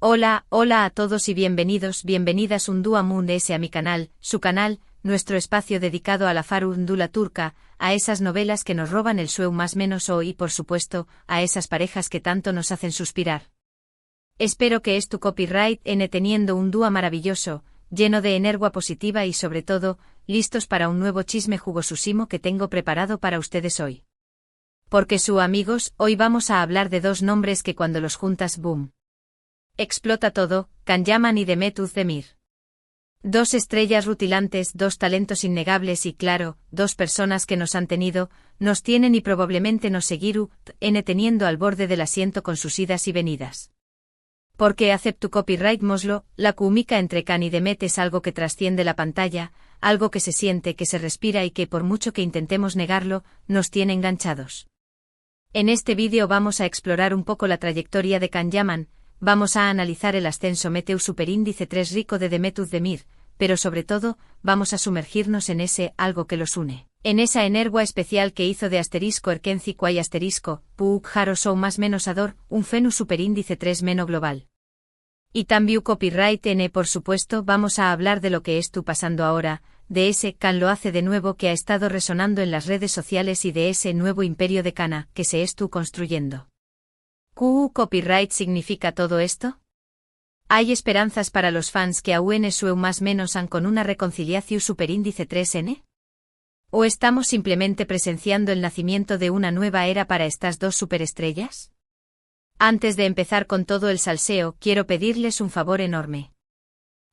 Hola a todos y bienvenidas un dúa Moon S a mi canal, su canal, nuestro espacio dedicado a la farándula turca, a esas novelas que nos roban el sueño más menos hoy y por supuesto, a esas parejas que tanto nos hacen suspirar. Espero que tu copyright teniendo un dúa maravilloso, lleno de energía positiva y sobre todo, listos para un nuevo chisme jugosísimo que tengo preparado para ustedes hoy. Porque amigos, hoy vamos a hablar de dos nombres que cuando los juntas boom. Explota todo, Can Yaman y Demet Özdemir. Dos estrellas rutilantes, dos talentos innegables y claro, dos personas que nos han tenido, nos tienen y probablemente nos seguirán teniendo al borde del asiento con sus idas y venidas. Porque acepto copyright moslo, la química entre Can y Demet es algo que trasciende la pantalla, algo que se siente, que se respira y que por mucho que intentemos negarlo, nos tiene enganchados. En este vídeo vamos a explorar un poco la trayectoria de Can Yaman. Vamos a analizar el ascenso Meteu superíndice 3 rico de Demet Özdemir, pero sobre todo, vamos a sumergirnos en ese algo que los une. En esa energía especial que hizo de *erkenci quai *puk jaro sou más menos ador, un fenu superíndice 3 meno global. Y también copyright por supuesto, vamos a hablar de lo que tú pasando ahora, de ese Can lo hace de nuevo que ha estado resonando en las redes sociales y de ese nuevo imperio de Cana que se tú construyendo. ¿Copyright significa todo esto? ¿Hay esperanzas para los fans que aún su más menos han con una reconciliación superíndice 3N? ¿O estamos simplemente presenciando el nacimiento de una nueva era para estas dos superestrellas? Antes de empezar con todo el salseo, quiero pedirles un favor enorme.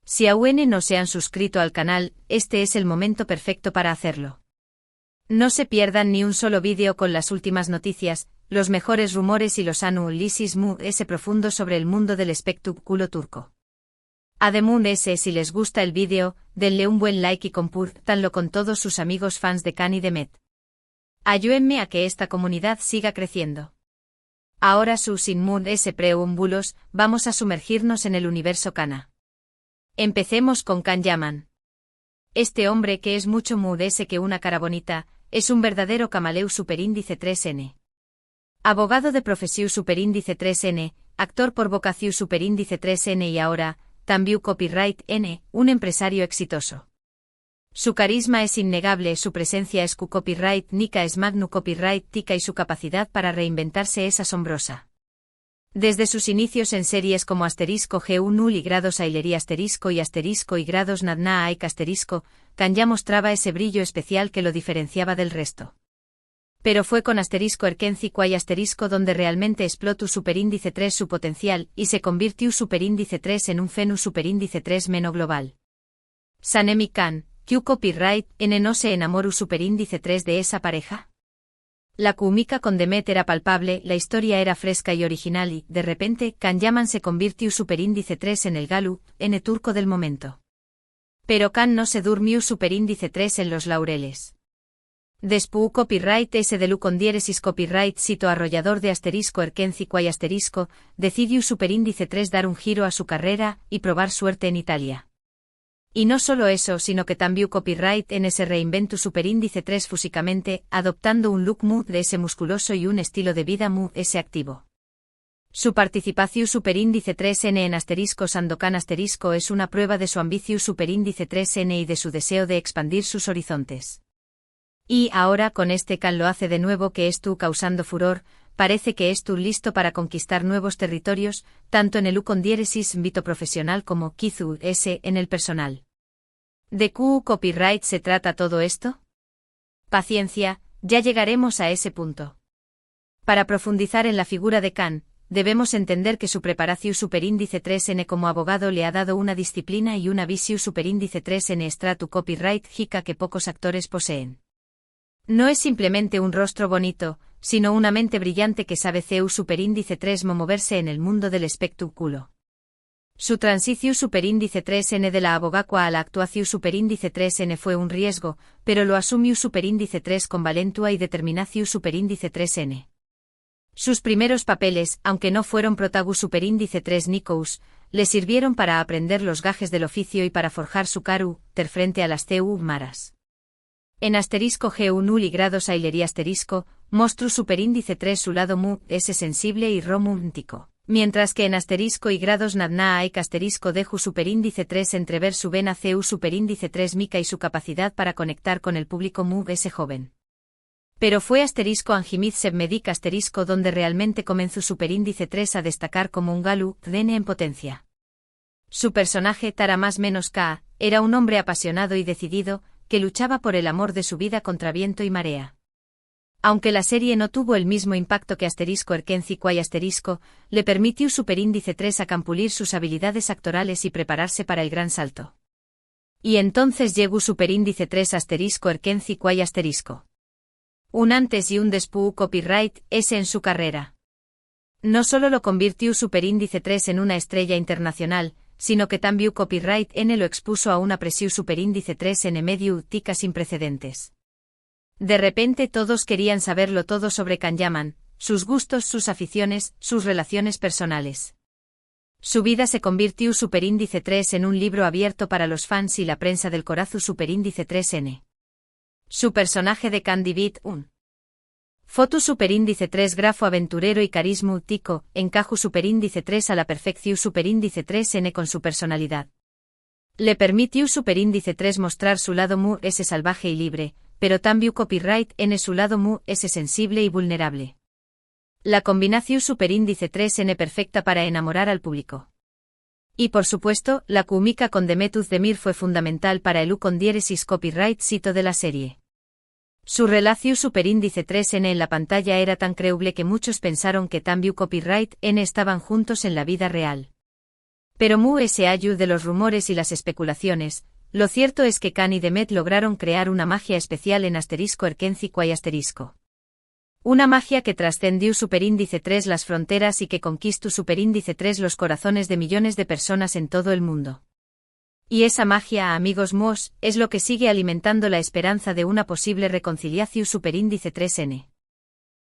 Si aún no se han suscrito al canal, este es el momento perfecto para hacerlo. No se pierdan ni un solo vídeo con las últimas noticias, los mejores rumores y los análisis profundo sobre el mundo del espectáculo turco. Además si les gusta el vídeo, denle un buen like y compártanlo con todos sus amigos fans de Can y Demet. Ayúdenme a que esta comunidad siga creciendo. Ahora sin preámbulos, vamos a sumergirnos en el universo Cana. Empecemos con Can Yaman. Este hombre que es mucho que una cara bonita, es un verdadero camaleu superíndice 3N. Abogado de profesión superíndice 3N, actor por vocación superíndice 3N y ahora, también copyright N, un empresario exitoso. Su carisma es innegable, su presencia es copyright nica es magnu copyright tica y su capacidad para reinventarse es asombrosa. Desde sus inicios en series como *G1 y grados Aileri y grados Nadna Aik Can ya mostraba ese brillo especial que lo diferenciaba del resto. Pero fue con *erkenci quai donde realmente explotó superíndice 3 su potencial y se convirtió superíndice 3 en un fenu superíndice 3 meno global. Sanemi Can, Q copyright no se enamoró superíndice 3 de esa pareja. La química con Demet era palpable, la historia era fresca y original y, de repente, Can Yaman se convirtió superíndice 3 en el galu, turco del momento. Pero Can no se durmió superíndice 3 en los laureles. Después copyright ese de con diéresis copyright sito arrollador de *erkenci quai decidió superíndice 3 dar un giro a su carrera y probar suerte en Italia. Y no solo eso, sino que también copyright se reinventó superíndice 3 físicamente, adoptando un look de ese musculoso y un estilo de vida ese activo. Su participación superíndice 3N en Sandokan es una prueba de su ambición superíndice 3N y de su deseo de expandir sus horizontes. Y ahora con Can lo hace de nuevo que tú causando furor, parece que tú listo para conquistar nuevos territorios, tanto en el con diéresis vito profesional como Kizu en el personal. ¿De copyright se trata todo esto? Paciencia, ya llegaremos a ese punto. Para profundizar en la figura de Can, debemos entender que su preparación superíndice 3N como abogado le ha dado una disciplina y una visión superíndice 3N stratu copyright jica que pocos actores poseen. No es simplemente un rostro bonito, sino una mente brillante que sabe superíndice 3 moverse en el mundo del espectáculo. Su transición superíndice 3N de la abogacua a la actuación superíndice 3N fue un riesgo, pero lo asumió superíndice 3 con valentua y determinación superíndice 3N. Sus primeros papeles, aunque no fueron protagu superíndice 3 Nikous, le sirvieron para aprender los gajes del oficio y para forjar su frente a las maras. En *G1 y grados Aileri *, mostru superíndice 3 su lado es sensible y romántico. Mientras que en asterisco y grados nadna hay asterisco deju superíndice 3 entrever su vena cu superíndice 3 mica y su capacidad para conectar con el público mu ese joven. Pero fue asterisco Anjimid Sebmedik asterisco donde realmente comenzó superíndice 3 a destacar como un galu, dene en potencia. Su personaje Tara más menos K, era un hombre apasionado y decidido, que luchaba por el amor de su vida contra viento y marea. Aunque la serie no tuvo el mismo impacto que asterisco Erkenci Quay asterisco, le permitió superíndice 3 a campulir sus habilidades actorales y prepararse para el gran salto. Y entonces llegó superíndice 3 asterisco Erkenci Quay asterisco. Un antes y un después copyright ese en su carrera. No solo lo convirtió superíndice 3 en una estrella internacional, sino que también copyright N lo expuso a una presión superíndice 3 en medio tica sin precedentes. De repente todos querían saberlo todo sobre Kanyaman, sus gustos, sus aficiones, sus relaciones personales. Su vida se convirtió superíndice 3 en un libro abierto para los fans y la prensa del Corazu superíndice 3N. Su personaje de Candy Beat 1. Foto superíndice 3 grafo aventurero y carisma tico, encaju superíndice 3 a la perfección superíndice 3N con su personalidad. Le permitió superíndice 3 mostrar su lado mu ese salvaje y libre, pero también copyright N su lado mu ese sensible y vulnerable. La combinación superíndice 3N perfecta para enamorar al público. Y por supuesto, la química con Demetuz Demir fue fundamental para el con diéresis copyright cito de la serie. Su relación superíndice 3N en la pantalla era tan creíble que muchos pensaron que también copyright N estaban juntos en la vida real. Pero mu ese ayu de los rumores y las especulaciones, lo cierto es que Khan y Demet lograron crear una magia especial en asterisco Erkenci Quay asterisco. Una magia que trascendió superíndice 3 las fronteras y que conquistó superíndice 3 los corazones de millones de personas en todo el mundo. Y esa magia, amigos mos, es lo que sigue alimentando la esperanza de una posible reconciliación superíndice 3N.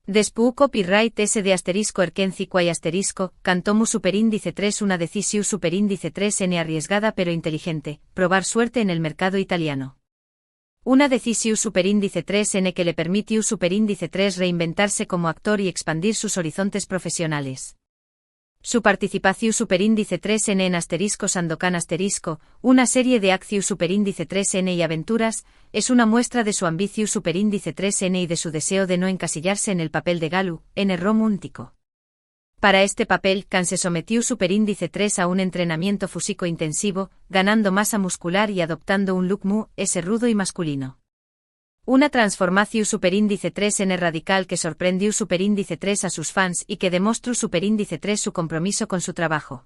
Después copyright S de asterisco Erkenci Quay asterisco, cantomu superíndice 3 una decisión superíndice 3N arriesgada pero inteligente, probar suerte en el mercado italiano. Una decisión superíndice 3N que le permitió superíndice 3 reinventarse como actor y expandir sus horizontes profesionales. Su participación superíndice 3N en asterisco Sandokan asterisco, una serie de acción superíndice 3N y aventuras, es una muestra de su ambición superíndice 3N y de su deseo de no encasillarse en el papel de Galu, en romántico. Para este papel, Khan se sometió superíndice 3 a un entrenamiento físico intensivo, ganando masa muscular y adoptando un look mu, ese rudo y masculino. Una transformación superíndice 3N radical que sorprendió superíndice 3 a sus fans y que demostró superíndice 3 su compromiso con su trabajo.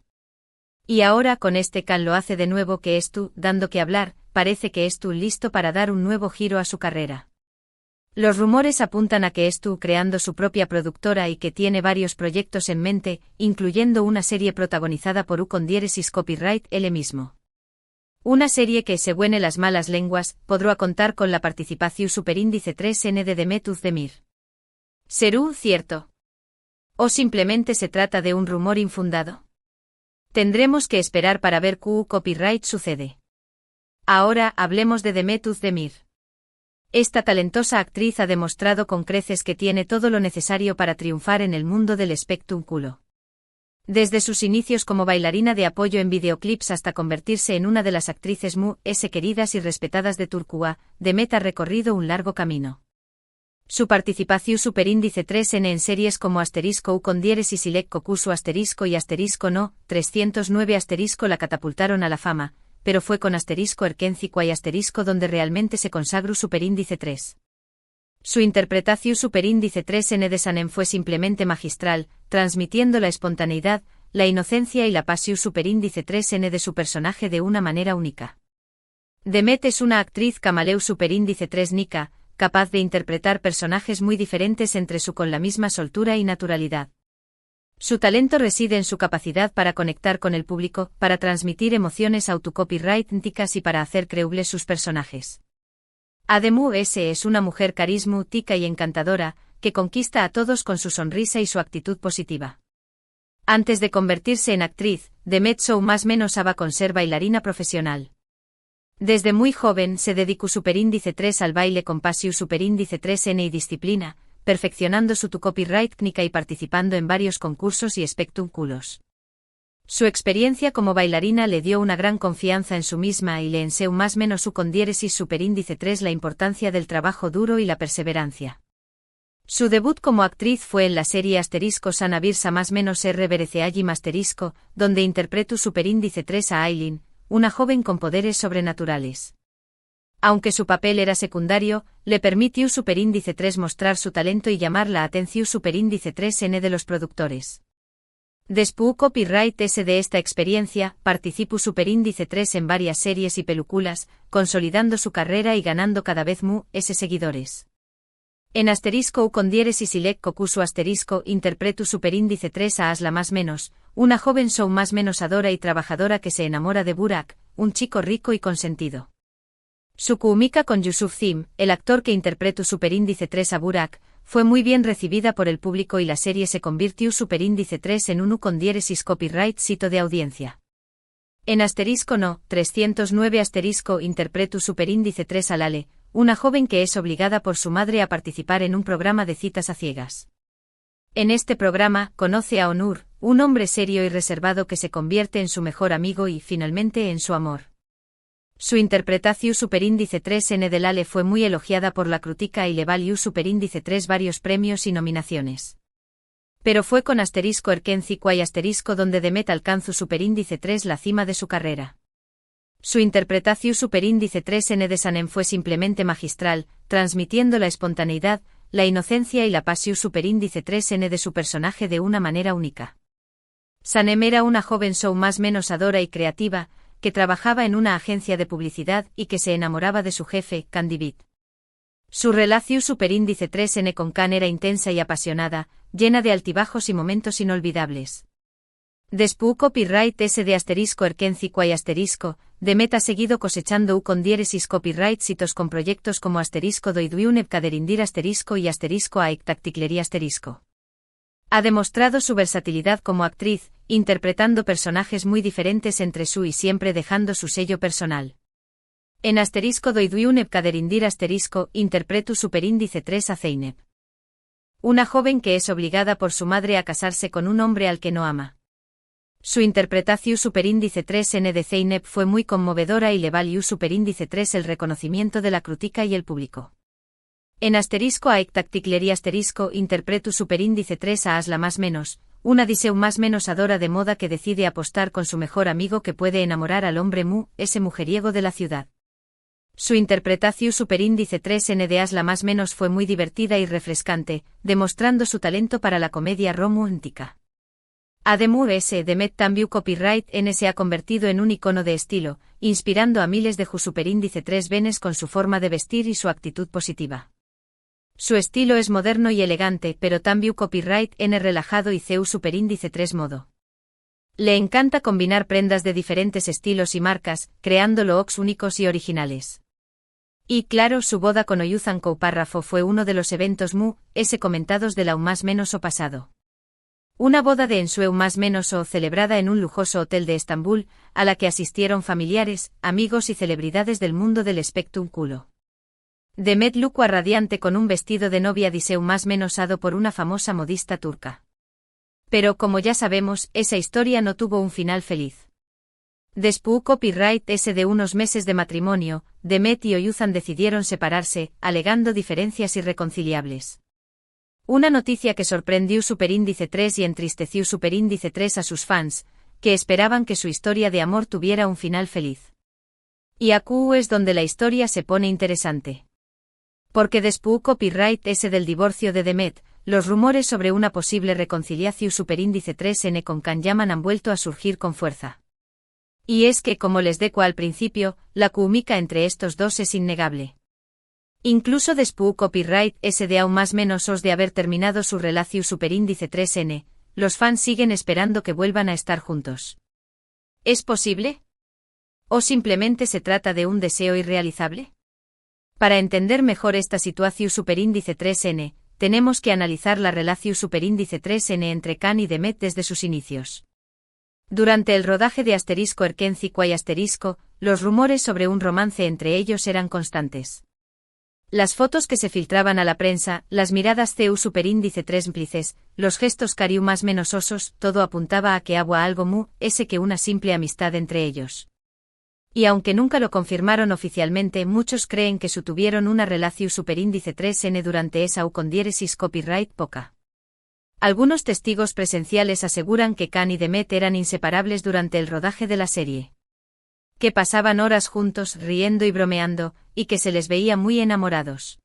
Y ahora con este Khan lo hace de nuevo que estu, dando que hablar, parece que estu listo para dar un nuevo giro a su carrera. Los rumores apuntan a que estu creando su propia productora y que tiene varios proyectos en mente, incluyendo una serie protagonizada por con diéresis copyright él mismo. Una serie que, según las malas lenguas, podrá contar con la participación superíndice 3N de Demetuz Demir. ¿Será cierto? ¿O simplemente se trata de un rumor infundado? Tendremos que esperar para ver qué copyright sucede. Ahora hablemos de Demetuz Demir. Esta talentosa actriz ha demostrado con creces que tiene todo lo necesario para triunfar en el mundo del espectáculo. Desde sus inicios como bailarina de apoyo en videoclips hasta convertirse en una de las actrices queridas y respetadas de Turquía, Demet ha recorrido un largo camino. Su participación superíndice 3N en series como asterisco U con diéresis y Lek Kokusu asterisco y asterisco no, 309 asterisco la catapultaron a la fama, pero fue con asterisco Erkenci Quay asterisco donde realmente se consagró superíndice 3. Su interpretación superíndice 3N de Sanem fue simplemente magistral, transmitiendo la espontaneidad, la inocencia y la pasión superíndice 3N de su personaje de una manera única. Demet es una actriz camaleu superíndice 3 nica, capaz de interpretar personajes muy diferentes entre sí con la misma soltura y naturalidad. Su talento reside en su capacidad para conectar con el público, para transmitir emociones autocopyrighticas y para hacer creíbles sus personajes. Además es una mujer carismática y encantadora, que conquista a todos con su sonrisa y su actitud positiva. Antes de convertirse en actriz, Demet Show más menos va con ser bailarina profesional. Desde muy joven se dedicó superíndice 3 al baile con pasión superíndice 3N y disciplina, perfeccionando su copyright técnica y participando en varios concursos y espectáculos. Su experiencia como bailarina le dio una gran confianza en sí misma y le enseñó más menos su con diéresis superíndice 3 la importancia del trabajo duro y la perseverancia. Su debut como actriz fue en la serie Asterisco Sana Birsa más menos RBRCAGIM Asterisco, donde interpretó superíndice 3 a Aileen, una joven con poderes sobrenaturales. Aunque su papel era secundario, le permitió superíndice 3 mostrar su talento y llamar la atención superíndice 3N de los productores. Después copyright S de esta experiencia, participó superíndice 3 en varias series y películas, consolidando su carrera y ganando cada vez más seguidores. En asterisco U con diéresis y lec cocusu asterisco interpretu superíndice 3 a Asla más menos, una joven show más menos adora y trabajadora que se enamora de Burak, un chico rico y consentido. Su química con Yusuf Zim, el actor que interpretó superíndice 3 a Burak, fue muy bien recibida por el público y la serie se convirtió superíndice 3 en un U con diéresis copyright sitio de audiencia. En asterisco no, 309 asterisco interpretu superíndice 3 a Lale, una joven que es obligada por su madre a participar en un programa de citas a ciegas. En este programa, conoce a Onur, un hombre serio y reservado que se convierte en su mejor amigo y, finalmente, en su amor. Su interpretación superíndice 3N de Lale fue muy elogiada por la crítica y le valió superíndice 3 varios premios y nominaciones. Pero fue con asterisco Erkenci y asterisco donde Demet alcanzó superíndice 3 la cima de su carrera. Su interpretación superíndice 3N de Sanem fue simplemente magistral, transmitiendo la espontaneidad, la inocencia y la pasión superíndice 3N de su personaje de una manera única. Sanem era una joven show más menos adora y creativa, que trabajaba en una agencia de publicidad y que se enamoraba de su jefe, Candibit. Su relación superíndice 3N con Khan era intensa y apasionada, llena de altibajos y momentos inolvidables. Después copyright S de asterisco Erkenci y asterisco, Demet ha seguido cosechando U con diéresis copyright sitos con proyectos como asterisco Doiduun Ebkaderindir asterisco y asterisco Aiktacticleri asterisco. Ha demostrado su versatilidad como actriz, interpretando personajes muy diferentes entre sí y siempre dejando su sello personal. En asterisco Doiduun Ebkaderindir asterisco interpretu superíndice 3 a Zeynep. Una joven que es obligada por su madre a casarse con un hombre al que no ama. Su interpretación superíndice 3N de Zeynep fue muy conmovedora y le valió superíndice 3 el reconocimiento de la crítica y el público. En asterisco Aiktacticleri asterisco interpretu superíndice 3 a Asla más menos, una diseu más menos adora de moda que decide apostar con su mejor amigo que puede enamorar al hombre ese mujeriego de la ciudad. Su interpretación superíndice 3N de Asla más menos fue muy divertida y refrescante, demostrando su talento para la comedia romántica. Ademur S. Demet también copyright N se ha convertido en un icono de estilo, inspirando a miles de superíndice 3 venes con su forma de vestir y su actitud positiva. Su estilo es moderno y elegante, pero también copyright N relajado y CEU superíndice 3 modo. Le encanta combinar prendas de diferentes estilos y marcas, creando looks únicos y originales. Y claro, su boda con Oyuzhan Párrafo fue uno de los eventos comentados de la más menos o pasado. Una boda de ensueu más menos o celebrada en un lujoso hotel de Estambul, a la que asistieron familiares, amigos y celebridades del mundo del espectáculo. Demet lucua radiante con un vestido de novia diseu más menosado por una famosa modista turca. Pero como ya sabemos, esa historia no tuvo un final feliz. Después copyright S de unos meses de matrimonio, Demet y Oyuzhan decidieron separarse, alegando diferencias irreconciliables. Una noticia que sorprendió superíndice 3 y entristeció superíndice 3 a sus fans, que esperaban que su historia de amor tuviera un final feliz. Y aquí es donde la historia se pone interesante. Porque después copyright S del divorcio de Demet, los rumores sobre una posible reconciliación superíndice 3N con Khan Yaman han vuelto a surgir con fuerza. Y es que, como les deco al principio, la química entre estos dos es innegable. Incluso después copyright S de aún más menos os de haber terminado su relación superíndice 3N, los fans siguen esperando que vuelvan a estar juntos. ¿Es posible? ¿O simplemente se trata de un deseo irrealizable? Para entender mejor esta situación superíndice 3N, tenemos que analizar la relación superíndice 3N entre Khan y Demet desde sus inicios. Durante el rodaje de asterisco Erkenci y asterisco, los rumores sobre un romance entre ellos eran constantes. Las fotos que se filtraban a la prensa, las miradas CU superíndice 3 cómplices, los gestos cariu más menos osos, todo apuntaba a que había algo mu, ese que una simple amistad entre ellos. Y aunque nunca lo confirmaron oficialmente, muchos creen que tuvieron una relación superíndice 3N durante esa U con diéresis copyright poca. Algunos testigos presenciales aseguran que Khan y Demet eran inseparables durante el rodaje de la serie. Que pasaban horas juntos, riendo y bromeando, y que se les veía muy enamorados.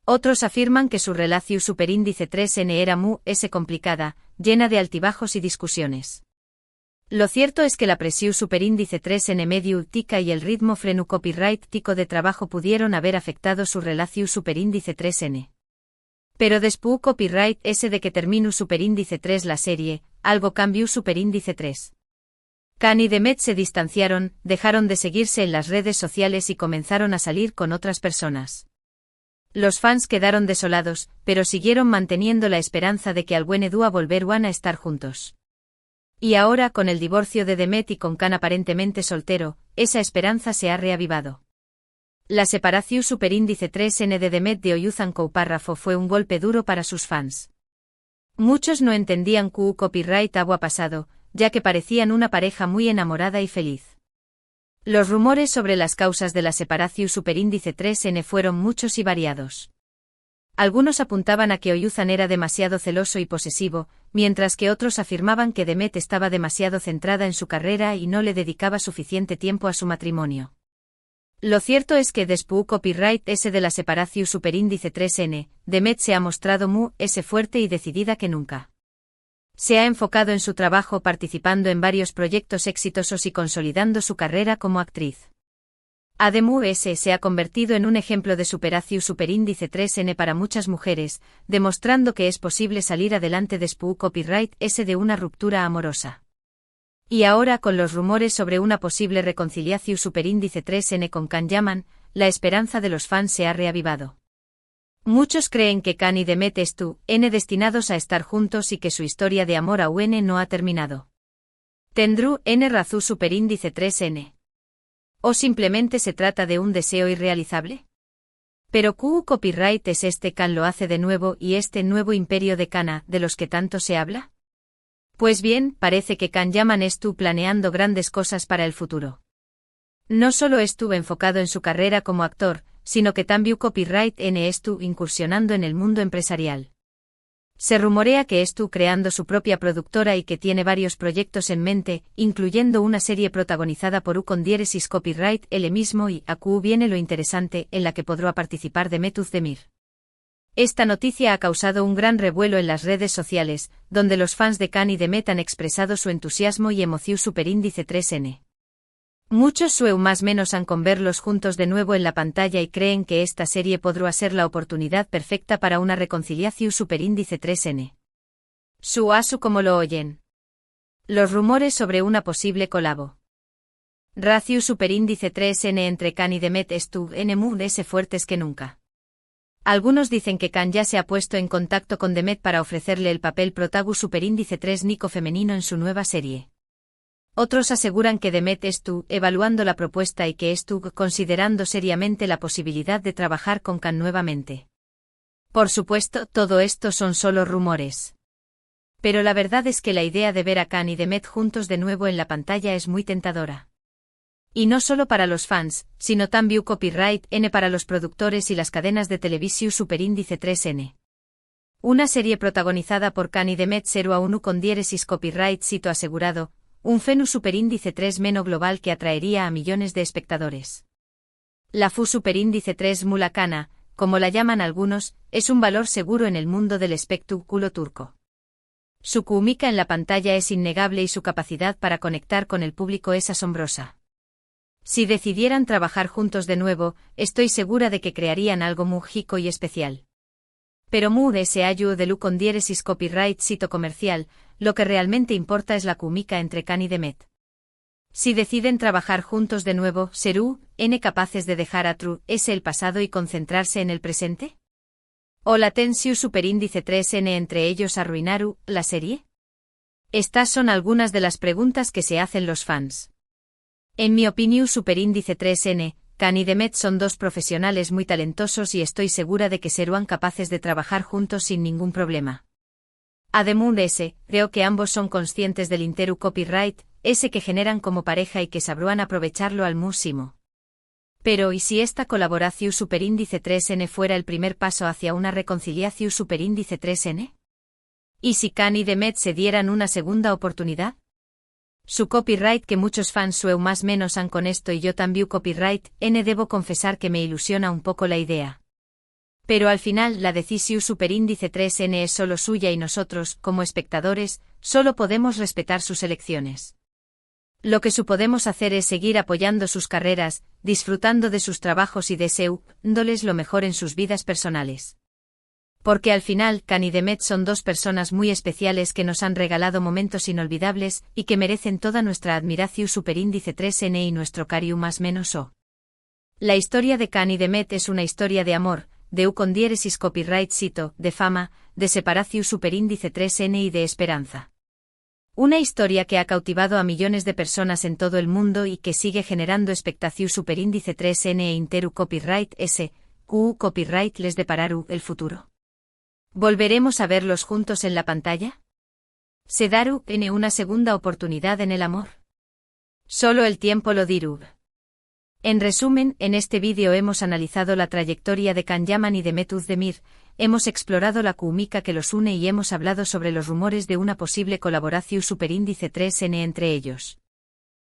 Otros afirman que su relación superíndice 3N era muy complicada, llena de altibajos y discusiones. Lo cierto es que la presión superíndice 3N medio tica y el ritmo frenu copyright tico de trabajo pudieron haber afectado su relación superíndice 3N. Pero después copyright ese de que terminu superíndice 3 la serie, algo cambió superíndice 3. Khan y Demet se distanciaron, dejaron de seguirse en las redes sociales y comenzaron a salir con otras personas. Los fans quedaron desolados, pero siguieron manteniendo la esperanza de que Albuenedúa volverían a estar juntos. Y ahora, con el divorcio de Demet y con Khan aparentemente soltero, esa esperanza se ha reavivado. La separación superíndice 3N de Demet de Oyuzan Párrafo fue un golpe duro para sus fans. Muchos no entendían que copyright había pasado, ya que parecían una pareja muy enamorada y feliz. Los rumores sobre las causas de la separación superíndice 3N fueron muchos y variados. Algunos apuntaban a que Oyuzan era demasiado celoso y posesivo, mientras que otros afirmaban que Demet estaba demasiado centrada en su carrera y no le dedicaba suficiente tiempo a su matrimonio. Lo cierto es que después copyright ese de la separación superíndice 3N, Demet se ha mostrado fuerte y decidida que nunca. Se ha enfocado en su trabajo participando en varios proyectos exitosos y consolidando su carrera como actriz. Además se ha convertido en un ejemplo de superación superíndice 3N para muchas mujeres, demostrando que es posible salir adelante después copyright ese de una ruptura amorosa. Y ahora con los rumores sobre una posible reconciliación superíndice 3N con Khan Yaman, la esperanza de los fans se ha reavivado. Muchos creen que Khan y Demet están destinados a estar juntos y que su historia de amor a UN no ha terminado. ¿Tendrú razón superíndice 3N? ¿O simplemente se trata de un deseo irrealizable? Pero copyright es Khan lo hace de nuevo y este nuevo imperio de Kana, de los que tanto se habla. Pues bien, parece que Khan Yaman planeando grandes cosas para el futuro. No solo estuvo enfocado en su carrera como actor, sino que también copyright incursionando en el mundo empresarial. Se rumorea que creando su propia productora y que tiene varios proyectos en mente, incluyendo una serie protagonizada por con diéresis copyright él mismo y viene lo interesante, en la que podrá participar Demet Özdemir. Esta noticia ha causado un gran revuelo en las redes sociales, donde los fans de Khan y Demet han expresado su entusiasmo y emoción superíndice 3N. Muchos más menos han con verlos juntos de nuevo en la pantalla y creen que esta serie podrá ser la oportunidad perfecta para una reconciliación superíndice 3N. Su como lo oyen. Los rumores sobre una posible colabo. Ratio superíndice 3N entre Khan y Demet están fuertes que nunca. Algunos dicen que Khan ya se ha puesto en contacto con Demet para ofrecerle el papel protagu superíndice 3 Nico femenino en su nueva serie. Otros aseguran que Demet evaluando la propuesta y que considerando seriamente la posibilidad de trabajar con Khan nuevamente. Por supuesto, todo esto son solo rumores. Pero la verdad es que la idea de ver a Khan y Demet juntos de nuevo en la pantalla es muy tentadora. Y no solo para los fans, sino también copyright para los productores y las cadenas de televisión superíndice 3N. Una serie protagonizada por Khan y Demet será uno con diéresis copyright sito asegurado, un fenu superíndice 3 meno global que atraería a millones de espectadores. La FU superíndice 3 mulacana, como la llaman algunos, es un valor seguro en el mundo del espectáculo turco. Su química en la pantalla es innegable y su capacidad para conectar con el público es asombrosa. Si decidieran trabajar juntos de nuevo, estoy segura de que crearían algo mágico y especial. Pero se hallo de lu con diéresis copyright sito comercial, lo que realmente importa es la química entre Khan y Demet. Si deciden trabajar juntos de nuevo, ¿serán capaces de dejar el pasado y concentrarse en el presente? ¿O la tensión superíndice 3N entre ellos arruinaru la serie? Estas son algunas de las preguntas que se hacen los fans. En mi opinión superíndice 3N, Can y Demet son dos profesionales muy talentosos y estoy segura de que serán capaces de trabajar juntos sin ningún problema. Además, creo que ambos son conscientes del interu copyright, ese que generan como pareja y que sabrán aprovecharlo al máximo. Pero ¿y si esta colaboración superíndice 3n fuera el primer paso hacia una reconciliación superíndice 3n? ¿Y si Can y Demet se dieran una segunda oportunidad? Su copyright que muchos fans sueu más menos han con esto y yo también copyright, debo confesar que me ilusiona un poco la idea. Pero al final la decisión superíndice 3n es solo suya y nosotros, como espectadores, solo podemos respetar sus elecciones. Lo que podemos hacer es seguir apoyando sus carreras, disfrutando de sus trabajos y deseándoles lo mejor en sus vidas personales. Porque al final Can y Demet son dos personas muy especiales que nos han regalado momentos inolvidables y que merecen toda nuestra admiración superíndice 3n y nuestro cariño más menos o. La historia de Can y Demet es una historia de amor, de con diéresis copyright cito, de fama, de separación superíndice 3n y de esperanza. Una historia que ha cautivado a millones de personas en todo el mundo y que sigue generando expectación superíndice 3n e interu copyright s, copyright les depararu el futuro. ¿Volveremos a verlos juntos en la pantalla? ¿Se daru en una segunda oportunidad en el amor? Solo el tiempo lo dirá. En resumen, en este vídeo hemos analizado la trayectoria de Can Yaman y Demet Özdemir, hemos explorado la química que los une y hemos hablado sobre los rumores de una posible colaboración superíndice 3n entre ellos.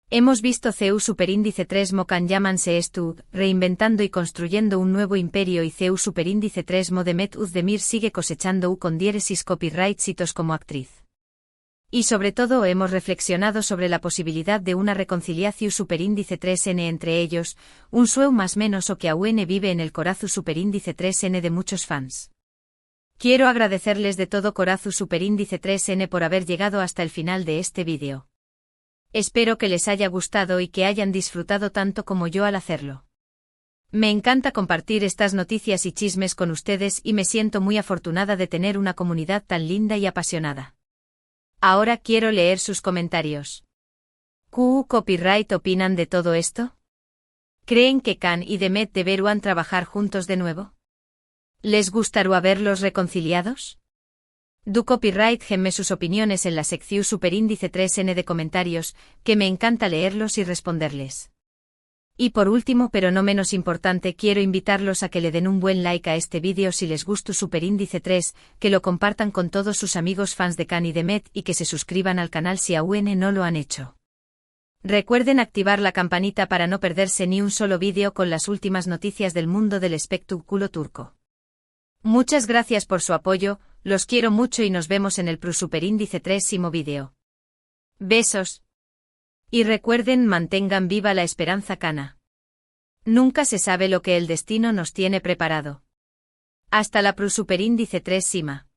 Hemos visto CEU superíndice 3 mo Can Yaman se estu, reinventando y construyendo un nuevo imperio y CEU superíndice 3 mo Demet Özdemir sigue cosechando con diéresis copyright citos como actriz. Y sobre todo hemos reflexionado sobre la posibilidad de una reconciliación superíndice 3n entre ellos, un sueu más menos o que aún vive en el corazón superíndice 3n de muchos fans. Quiero agradecerles de todo corazón superíndice 3n por haber llegado hasta el final de este vídeo. Espero que les haya gustado y que hayan disfrutado tanto como yo al hacerlo. Me encanta compartir estas noticias y chismes con ustedes y me siento muy afortunada de tener una comunidad tan linda y apasionada. Ahora quiero leer sus comentarios. ¿Qué copyright opinan de todo esto? ¿Creen que Can y Demet deberán trabajar juntos de nuevo? ¿Les gustaría verlos reconciliados? Du copyright gemme sus opiniones en la sección superíndice 3n de comentarios, que me encanta leerlos y responderles. Y por último pero no menos importante quiero invitarlos a que le den un buen like a este vídeo si les gustó superíndice 3, que lo compartan con todos sus amigos fans de Can y Demet y que se suscriban al canal si aún no lo han hecho. Recuerden activar la campanita para no perderse ni un solo vídeo con las últimas noticias del mundo del espectáculo turco. Muchas gracias por su apoyo, los quiero mucho y nos vemos en el superíndice 3º vídeo. Besos. Y recuerden mantengan viva la esperanza cana. Nunca se sabe lo que el destino nos tiene preparado. Hasta la superíndice 3 Sima.